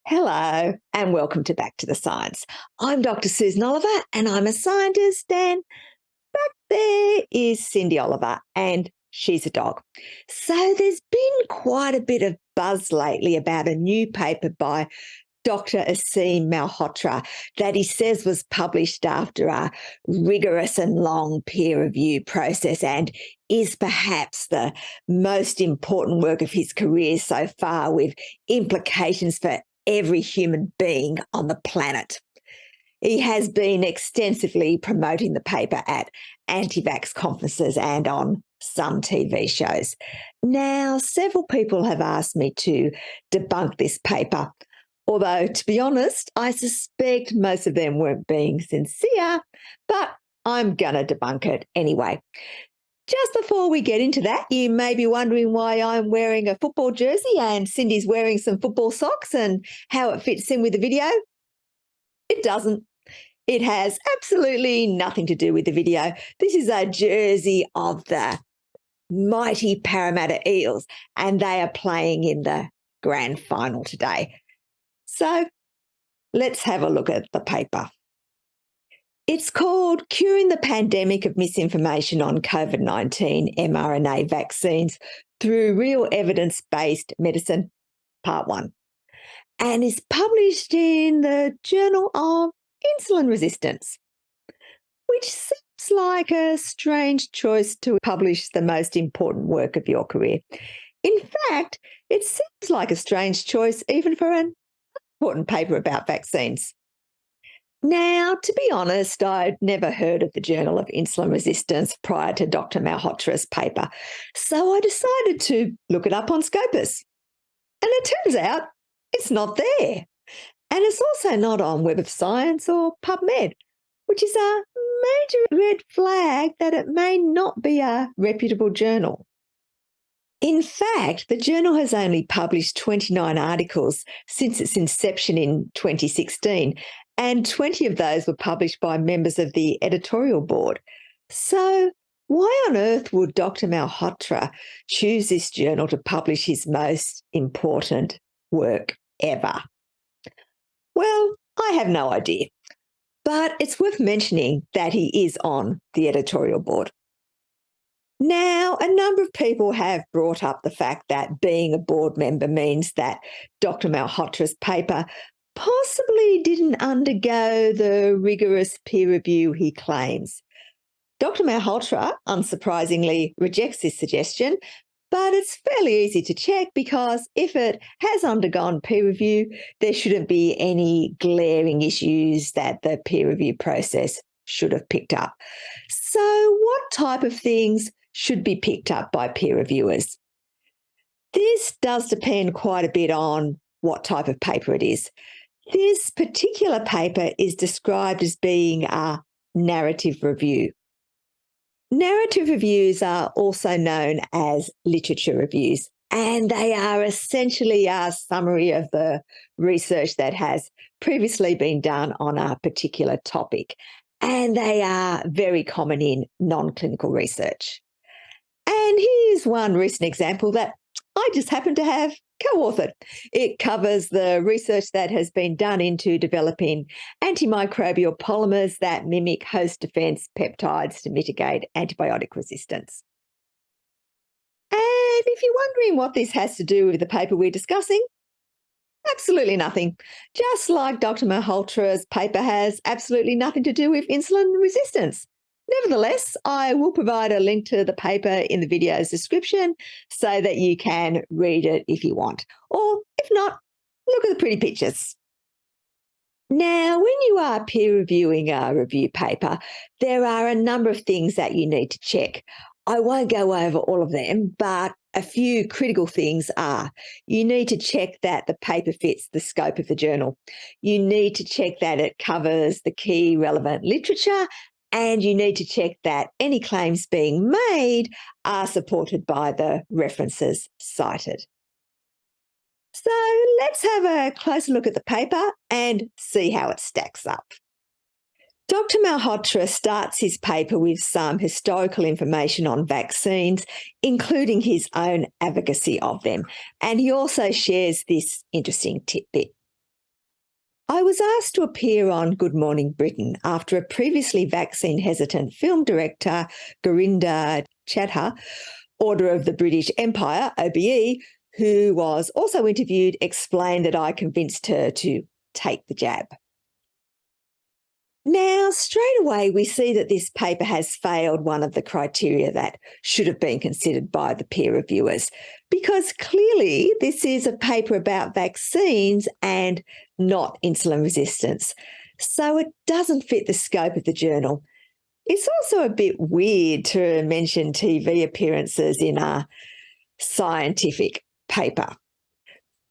Hello, and welcome to Back to the Science. I'm Dr. Susan Oliver, and I'm a scientist, and back there is Cindy Oliver, and she's a dog. So there's been quite a bit of buzz lately about a new paper by Dr. Aseem Malhotra that he says was published after a rigorous and long peer review process and is perhaps the most important work of his career so far, with implications for every human being on the planet. He has been extensively promoting the paper at antivax conferences and on some TV shows. Now, several people have asked me to debunk this paper, although, to be honest, I suspect most of them weren't being sincere, but I'm going to debunk it anyway. Just before we get into that, you may be wondering why I'm wearing a football jersey and Cindy's wearing some football socks and how it fits in with the video. It doesn't. It has absolutely nothing to do with the video. This is a jersey of the mighty Parramatta Eels, and they are playing in the grand final today. So let's have a look at the paper. It's called Curing the Pandemic of Misinformation on COVID-19 mRNA Vaccines Through Real Evidence-Based Medicine, Part 1, and is published in the Journal of Insulin Resistance, which seems like a strange choice to publish the most important work of your career. In fact, it seems like a strange choice even for an important paper about vaccines. Now, to be honest, I'd never heard of the Journal of Insulin Resistance prior to Dr. Malhotra's paper, so I decided to look it up on Scopus. And it turns out it's not there. And it's also not on Web of Science or PubMed, which is a major red flag that it may not be a reputable journal. In fact, the journal has only published 29 articles since its inception in 2016, and 20 of those were published by members of the editorial board. So why on earth would Dr. Malhotra choose this journal to publish his most important work ever? Well, I have no idea, but it's worth mentioning that he is on the editorial board. Now, a number of people have brought up the fact that being a board member means that Dr. Malhotra's paper possibly didn't undergo the rigorous peer review he claims. Dr. Malhotra, unsurprisingly, rejects this suggestion, but it's fairly easy to check because if it has undergone peer review, there shouldn't be any glaring issues that the peer review process should have picked up. So what type of things should be picked up by peer reviewers? This does depend quite a bit on what type of paper it is. This particular paper is described as being a narrative review. Narrative reviews are also known as literature reviews, and they are essentially a summary of the research that has previously been done on a particular topic, and they are very common in non-clinical research. And here's one recent example that I just happen to have co-authored. It covers the research that has been done into developing antimicrobial polymers that mimic host defense peptides to mitigate antibiotic resistance. And if you're wondering what this has to do with the paper we're discussing, absolutely nothing. Just like Dr. Malhotra's paper has absolutely nothing to do with insulin resistance. Nevertheless, I will provide a link to the paper in the video's description so that you can read it if you want. Or if not, look at the pretty pictures. Now, when you are peer reviewing a review paper, there are a number of things that you need to check. I won't go over all of them, but a few critical things are: you need to check that the paper fits the scope of the journal. You need to check that it covers the key relevant literature, and you need to check that any claims being made are supported by the references cited. So let's have a closer look at the paper and see how it stacks up. Dr. Malhotra starts his paper with some historical information on vaccines, including his own advocacy of them, and he also shares this interesting tidbit. I was asked to appear on Good Morning Britain after a previously vaccine-hesitant film director, Gurinder Chadha, Order of the British Empire, OBE, who was also interviewed, explained that I convinced her to take the jab. Now, straight away, we see that this paper has failed one of the criteria that should have been considered by the peer reviewers, because clearly this is a paper about vaccines and not insulin resistance. So it doesn't fit the scope of the journal. It's also a bit weird to mention TV appearances in a scientific paper.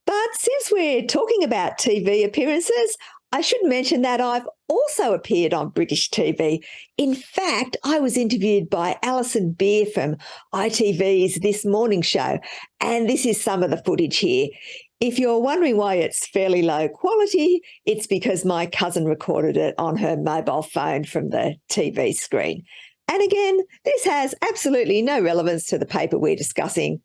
But since we're talking about TV appearances, I should mention that I've also appeared on British TV. In fact, I was interviewed by Alison Beer from ITV's This Morning Show, and this is some of the footage here. If you're wondering why it's fairly low quality, it's because my cousin recorded it on her mobile phone from the TV screen. And again, this has absolutely no relevance to the paper we're discussing.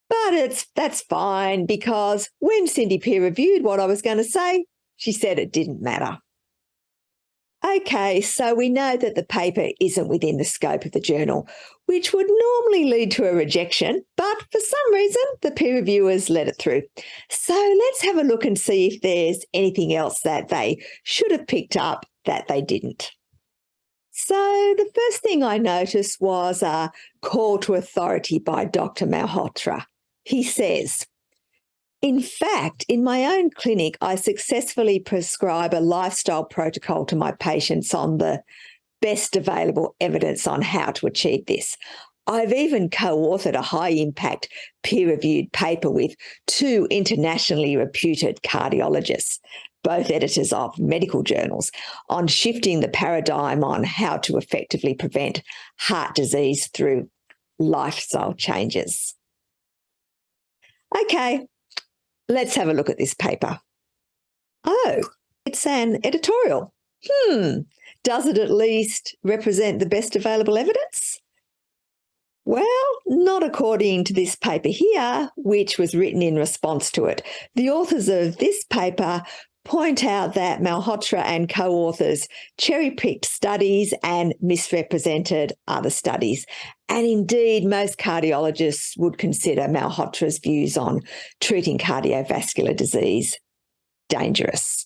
But that's fine, because when Cindy peer reviewed what I was going to say, she said it didn't matter. Okay, so we know that the paper isn't within the scope of the journal, which would normally lead to a rejection, but for some reason the peer reviewers let it through. So let's have a look and see if there's anything else that they should have picked up that they didn't. So the first thing I noticed was a call to authority by Dr Malhotra. He says, "In fact, in my own clinic, I successfully prescribe a lifestyle protocol to my patients on the best available evidence on how to achieve this. I've even co-authored a high-impact peer-reviewed paper with 2 internationally reputed cardiologists, both editors of medical journals, on shifting the paradigm on how to effectively prevent heart disease through lifestyle changes." Okay, let's have a look at this paper. Oh, it's an editorial. Does it at least represent the best available evidence? Well, not according to this paper here, which was written in response to it. The authors of this paper point out that Malhotra and co-authors cherry-picked studies and misrepresented other studies. And indeed, most cardiologists would consider Malhotra's views on treating cardiovascular disease dangerous.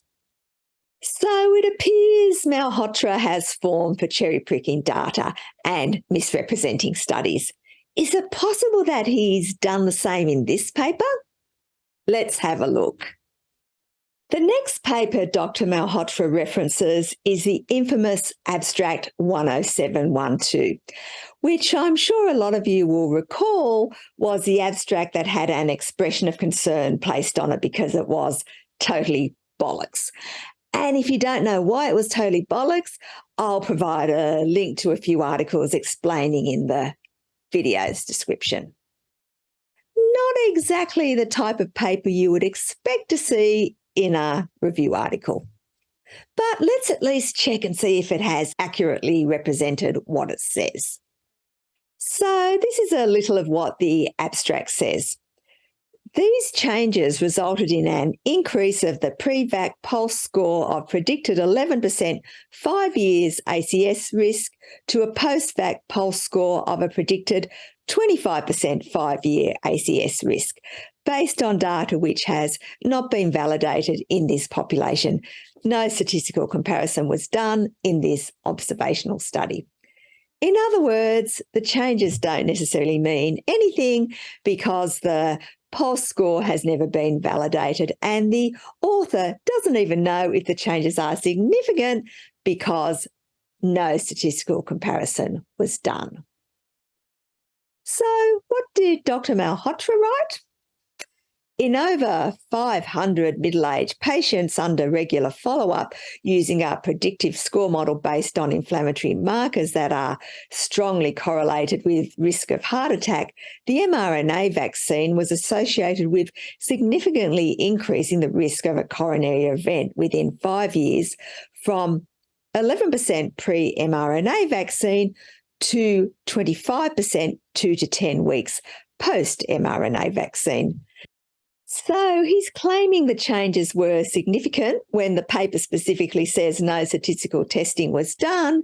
So it appears Malhotra has form for cherry-picking data and misrepresenting studies. Is it possible that he's done the same in this paper? Let's have a look. The next paper Dr Malhotra references is the infamous abstract 10712, which I'm sure a lot of you will recall was the abstract that had an expression of concern placed on it because it was totally bollocks. And if you don't know why it was totally bollocks, I'll provide a link to a few articles explaining in the video's description. Not exactly the type of paper you would expect to see in a review article. But let's at least check and see if it has accurately represented what it says. So this is a little of what the abstract says. These changes resulted in an increase of the pre-vac pulse score of predicted 11% 5 years ACS risk to a post-vac pulse score of a predicted 25% 5-year ACS risk, based on data which has not been validated in this population. No statistical comparison was done in this observational study. In other words, the changes don't necessarily mean anything because the pulse score has never been validated, and the author doesn't even know if the changes are significant because no statistical comparison was done. So what did Dr Malhotra write? In over 500 middle-aged patients under regular follow-up using a predictive score model based on inflammatory markers that are strongly correlated with risk of heart attack, the mRNA vaccine was associated with significantly increasing the risk of a coronary event within 5 years from 11% pre-mRNA vaccine to 25% 2 to 10 weeks post-mRNA vaccine. So he's claiming the changes were significant when the paper specifically says no statistical testing was done,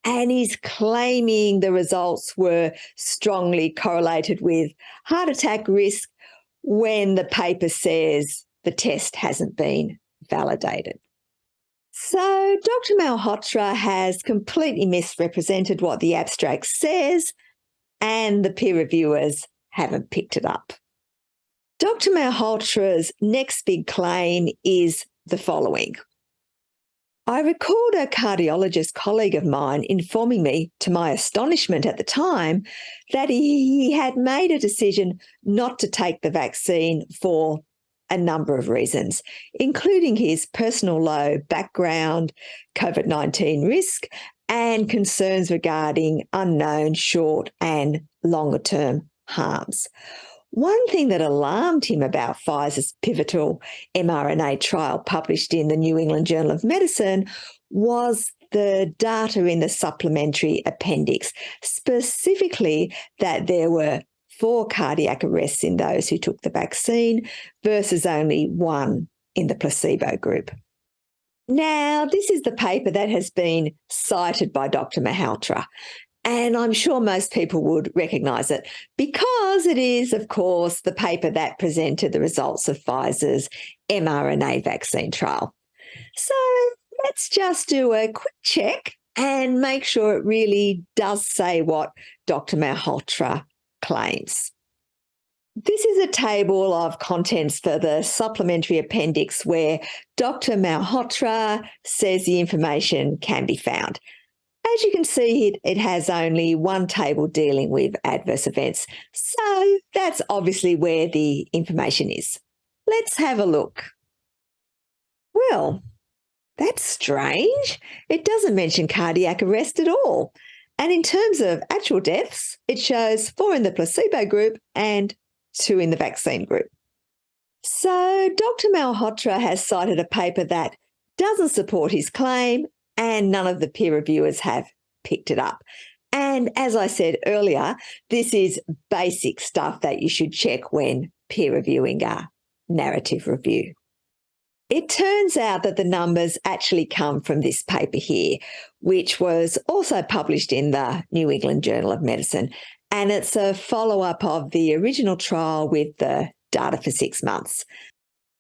and he's claiming the results were strongly correlated with heart attack risk when the paper says the test hasn't been validated. So Dr Malhotra has completely misrepresented what the abstract says, and the peer reviewers haven't picked it up. Dr Malhotra's next big claim is the following. I recalled a cardiologist colleague of mine informing me, to my astonishment at the time, that he had made a decision not to take the vaccine for a number of reasons, including his personal low background, COVID-19 risk, and concerns regarding unknown short and longer term harms. One thing that alarmed him about Pfizer's pivotal mRNA trial published in the New England Journal of Medicine was the data in the supplementary appendix, specifically that there were 4 cardiac arrests in those who took the vaccine versus only 1 in the placebo group. Now, this is the paper that has been cited by Dr. Malhotra, and I'm sure most people would recognise it because it is, of course, the paper that presented the results of Pfizer's mRNA vaccine trial. So let's just do a quick check and make sure it really does say what Dr. Malhotra claims. This is a table of contents for the supplementary appendix where Dr. Malhotra says the information can be found. As you can see, it has only one table dealing with adverse events, so that's obviously where the information is. Let's have a look. Well, that's strange. It doesn't mention cardiac arrest at all. And in terms of actual deaths, it shows 4 in the placebo group and 2 in the vaccine group. So Dr. Malhotra has cited a paper that doesn't support his claim, and none of the peer reviewers have picked it up. And as I said earlier, this is basic stuff that you should check when peer reviewing a narrative review. It turns out that the numbers actually come from this paper here, which was also published in the New England Journal of Medicine, and it's a follow-up of the original trial with the data for 6 months.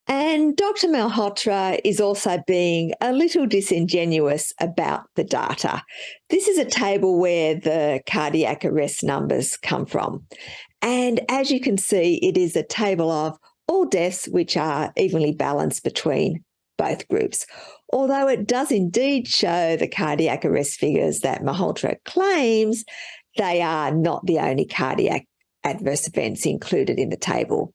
And Dr. Malhotra is also being a little disingenuous about the data. This is a table where the cardiac arrest numbers come from. And as you can see, it is a table of all deaths which are evenly balanced between both groups. Although it does indeed show the cardiac arrest figures that Malhotra claims, they are not the only cardiac adverse events included in the table.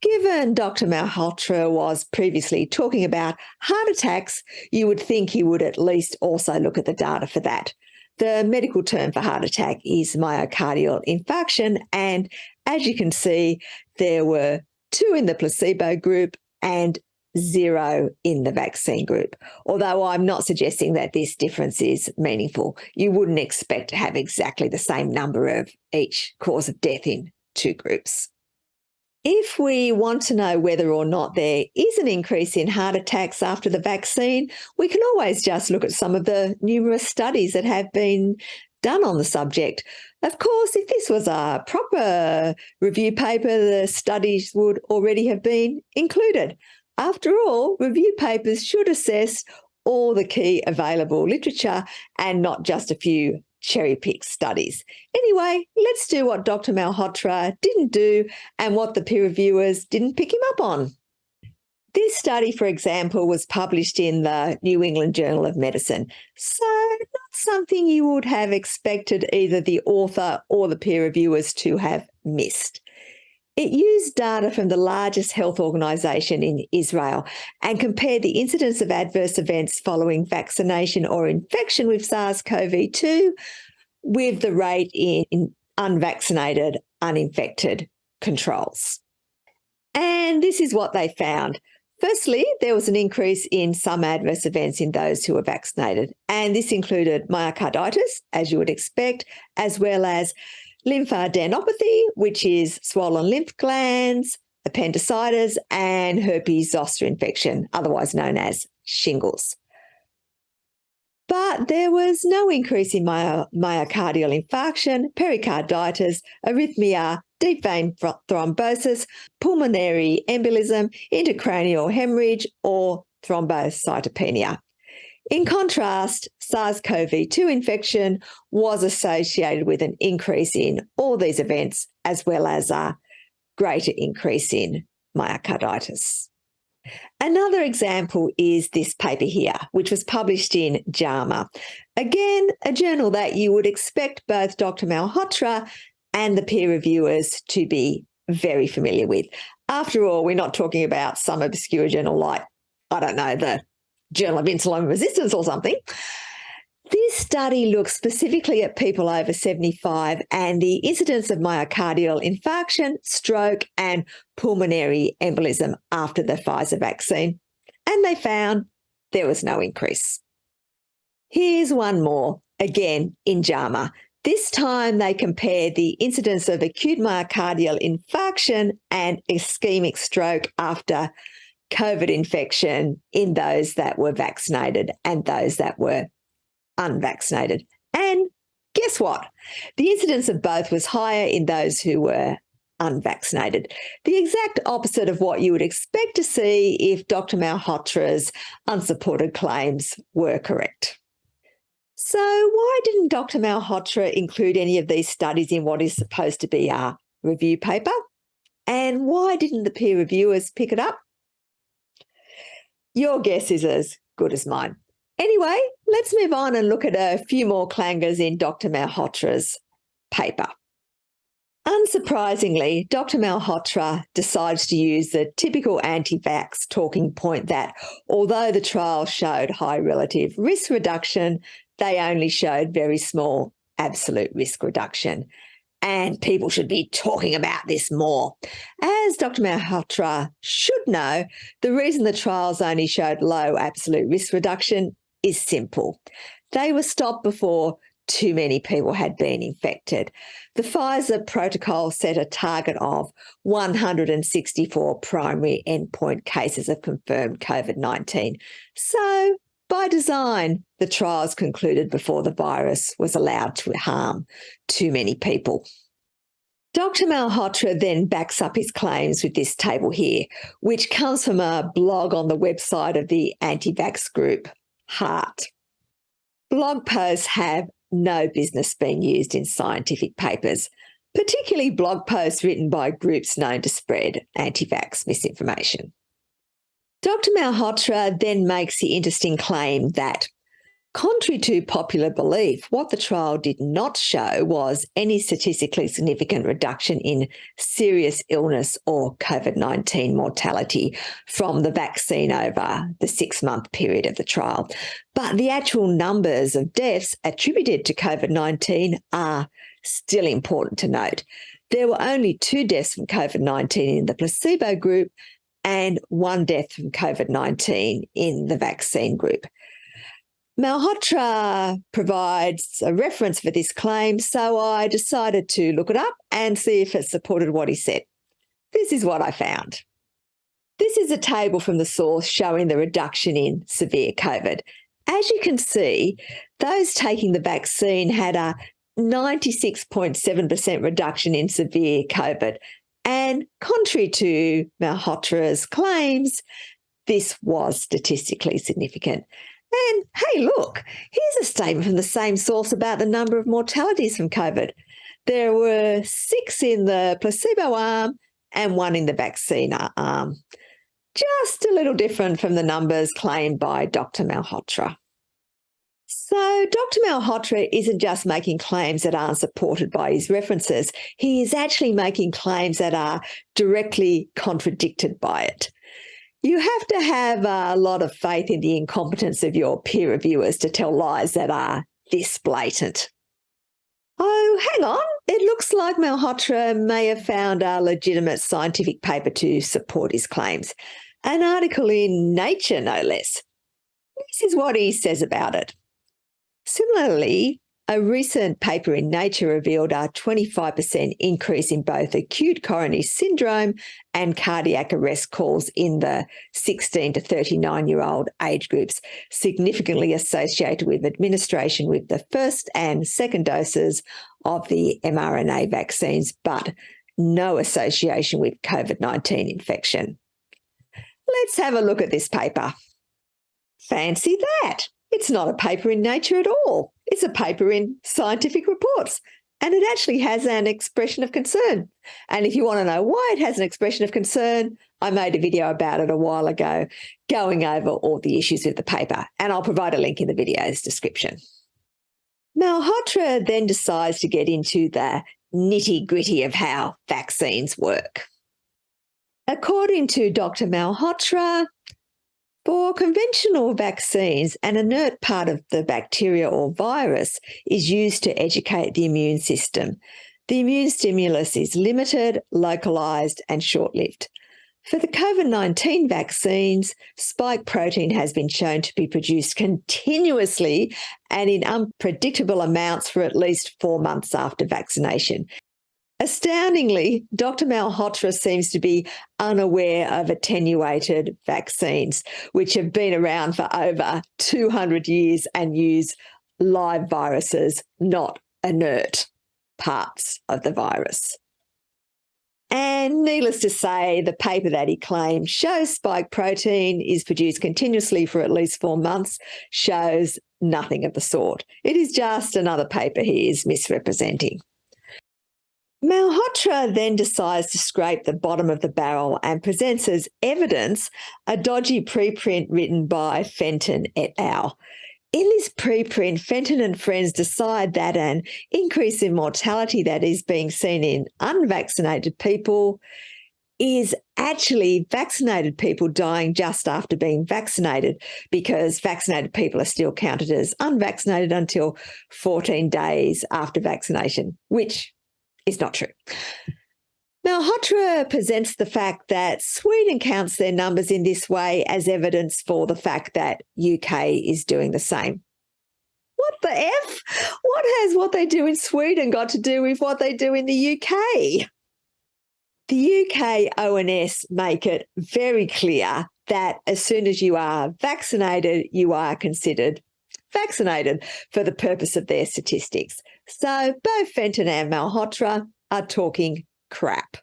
Given Dr. Malhotra was previously talking about heart attacks, you would think he would at least also look at the data for that. The medical term for heart attack is myocardial infarction, and as you can see, there were 2 in the placebo group and 0 in the vaccine group. Although I'm not suggesting that this difference is meaningful. You wouldn't expect to have exactly the same number of each cause of death in 2 groups. If we want to know whether or not there is an increase in heart attacks after the vaccine, we can always just look at some of the numerous studies that have been done on the subject. Of course, if this was a proper review paper, the studies would already have been included. After all, review papers should assess all the key available literature and not just a few cherry-picked studies. Anyway, let's do what Dr. Malhotra didn't do and what the peer reviewers didn't pick him up on. This study, for example, was published in the New England Journal of Medicine, so not something you would have expected either the author or the peer reviewers to have missed. It used data from the largest health organisation in Israel and compared the incidence of adverse events following vaccination or infection with SARS-CoV-2 with the rate in unvaccinated, uninfected controls. And this is what they found. Firstly, there was an increase in some adverse events in those who were vaccinated, and this included myocarditis, as you would expect, as well as lymphadenopathy, which is swollen lymph glands, appendicitis, and herpes zoster infection, otherwise known as shingles. But there was no increase in myocardial infarction, pericarditis, arrhythmia, deep vein thrombosis, pulmonary embolism, intracranial hemorrhage, or thrombocytopenia. In contrast, SARS-CoV-2 infection was associated with an increase in all these events, as well as a greater increase in myocarditis. Another example is this paper here, which was published in JAMA. Again, a journal that you would expect both Dr. Malhotra and the peer reviewers to be very familiar with. After all, we're not talking about some obscure journal like, I don't know, the Journal of Insulin Resistance or something. This study looks specifically at people over 75 and the incidence of myocardial infarction, stroke, and pulmonary embolism after the Pfizer vaccine, and they found there was no increase. Here's one more, again in JAMA. This time they compared the incidence of acute myocardial infarction and ischemic stroke after COVID infection in those that were vaccinated and those that were unvaccinated. And guess what? The incidence of both was higher in those who were unvaccinated. The exact opposite of what you would expect to see if Dr. Malhotra's unsupported claims were correct. So why didn't Dr. Malhotra include any of these studies in what is supposed to be our review paper? And why didn't the peer reviewers pick it up? Your guess is as good as mine. Anyway, let's move on and look at a few more clangers in Dr. Malhotra's paper. Unsurprisingly, Dr. Malhotra decides to use the typical anti-vax talking point that although the trial showed high relative risk reduction, they only showed very small absolute risk reduction. And people should be talking about this more. As Dr. Malhotra should know, the reason the trials only showed low absolute risk reduction is simple. They were stopped before too many people had been infected. The Pfizer protocol set a target of 164 primary endpoint cases of confirmed COVID-19. So, by design, the trials concluded before the virus was allowed to harm too many people. Dr. Malhotra then backs up his claims with this table here, which comes from a blog on the website of the anti-vax group, HEART. Blog posts have no business being used in scientific papers, particularly blog posts written by groups known to spread anti-vax misinformation. Dr. Malhotra then makes the interesting claim that, contrary to popular belief, what the trial did not show was any statistically significant reduction in serious illness or COVID-19 mortality from the vaccine over the 6-month period of the trial. But the actual numbers of deaths attributed to COVID-19 are still important to note. There were only 2 deaths from COVID-19 in the placebo group and 1 death from COVID-19 in the vaccine group. Malhotra provides a reference for this claim, so I decided to look it up and see if it supported what he said. This is what I found. This is a table from the source showing the reduction in severe COVID. As you can see, those taking the vaccine had a 96.7% reduction in severe COVID. And contrary to Malhotra's claims, this was statistically significant. And hey, look, here's a statement from the same source about the number of mortalities from COVID. There were 6 in the placebo arm and 1 in the vaccine arm. Just a little different from the numbers claimed by Dr. Malhotra. So Dr. Malhotra isn't just making claims that aren't supported by his references. He is actually making claims that are directly contradicted by it. You have to have a lot of faith in the incompetence of your peer reviewers to tell lies that are this blatant. Oh, hang on. It looks like Malhotra may have found a legitimate scientific paper to support his claims. An article in Nature, no less. This is what he says about it. Similarly, A recent paper in Nature revealed a 25% increase in both acute coronary syndrome and cardiac arrest calls in the 16 to 39-year-old age groups, significantly associated with administration with the first and second doses of the mRNA vaccines, but no association with COVID-19 infection. Let's have a look at this paper. Fancy that. It's not a paper in Nature at all. It's a paper in Scientific Reports, and it actually has an expression of concern. And if you want to know why it has an expression of concern, I made a video about it a while ago, going over all the issues with the paper, and I'll provide a link in the video's description. Malhotra then decides to get into the nitty-gritty of how vaccines work. According to Dr Malhotra, for conventional vaccines, an inert part of the bacteria or virus is used to educate the immune system. The immune stimulus is limited, localised, and short-lived. For the COVID-19 vaccines, spike protein has been shown to be produced continuously and in unpredictable amounts for at least 4 months after vaccination. Astoundingly, Dr Malhotra seems to be unaware of attenuated vaccines, which have been around for over 200 years and use live viruses, not inert parts of the virus. And needless to say, the paper that he claims shows spike protein is produced continuously for at least 4 months shows nothing of the sort. It is just another paper he is misrepresenting. Malhotra then decides to scrape the bottom of the barrel and presents as evidence a dodgy preprint written by Fenton et al. In this preprint, Fenton and friends decide that an increase in mortality that is being seen in unvaccinated people is actually vaccinated people dying just after being vaccinated, because vaccinated people are still counted as unvaccinated until 14 days after vaccination, which is not true. Malhotra presents the fact that Sweden counts their numbers in this way as evidence for the fact that UK is doing the same. What the F? What has what they do in Sweden got to do with what they do in the UK? The UK ONS make it very clear that as soon as you are vaccinated, you are considered vaccinated for the purpose of their statistics. So both Fenton and Malhotra are talking crap.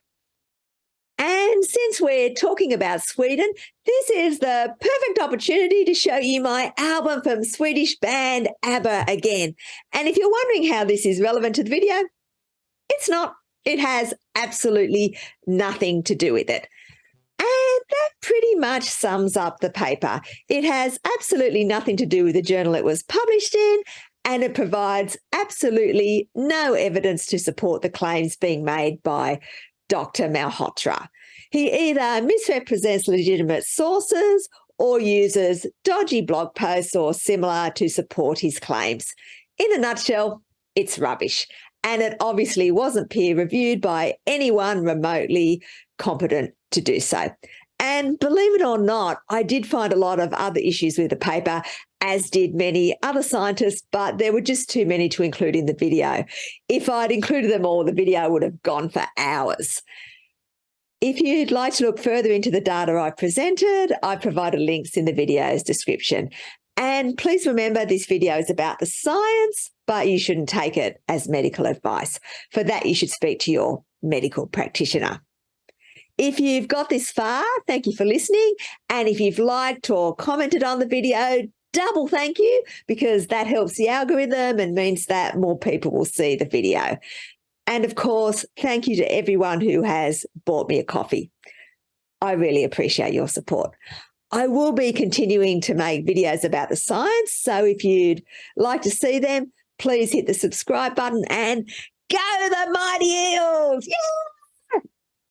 And since we're talking about Sweden, this is the perfect opportunity to show you my album from Swedish band ABBA again. And if you're wondering how this is relevant to the video, it's not. It has absolutely nothing to do with it. And that pretty much sums up the paper. It has absolutely nothing to do with the journal it was published in, and it provides absolutely no evidence to support the claims being made by Dr Malhotra. He either misrepresents legitimate sources or uses dodgy blog posts or similar to support his claims. In a nutshell, it's rubbish. And it obviously wasn't peer-reviewed by anyone remotely competent to do so. And believe it or not, I did find a lot of other issues with the paper, as did many other scientists, but there were just too many to include in the video. If I'd included them all, the video would have gone for hours. If you'd like to look further into the data I've presented, I provided links in the video's description. And please remember, this video is about the science, but you shouldn't take it as medical advice. For that, you should speak to your medical practitioner. If you've got this far, thank you for listening. And if you've liked or commented on the video, double thank you, because that helps the algorithm and means that more people will see the video. And of course, thank you to everyone who has bought me a coffee. I really appreciate your support. I will be continuing to make videos about the science, so if you'd like to see them, please hit the subscribe button and go the Mighty Eels! Yeah!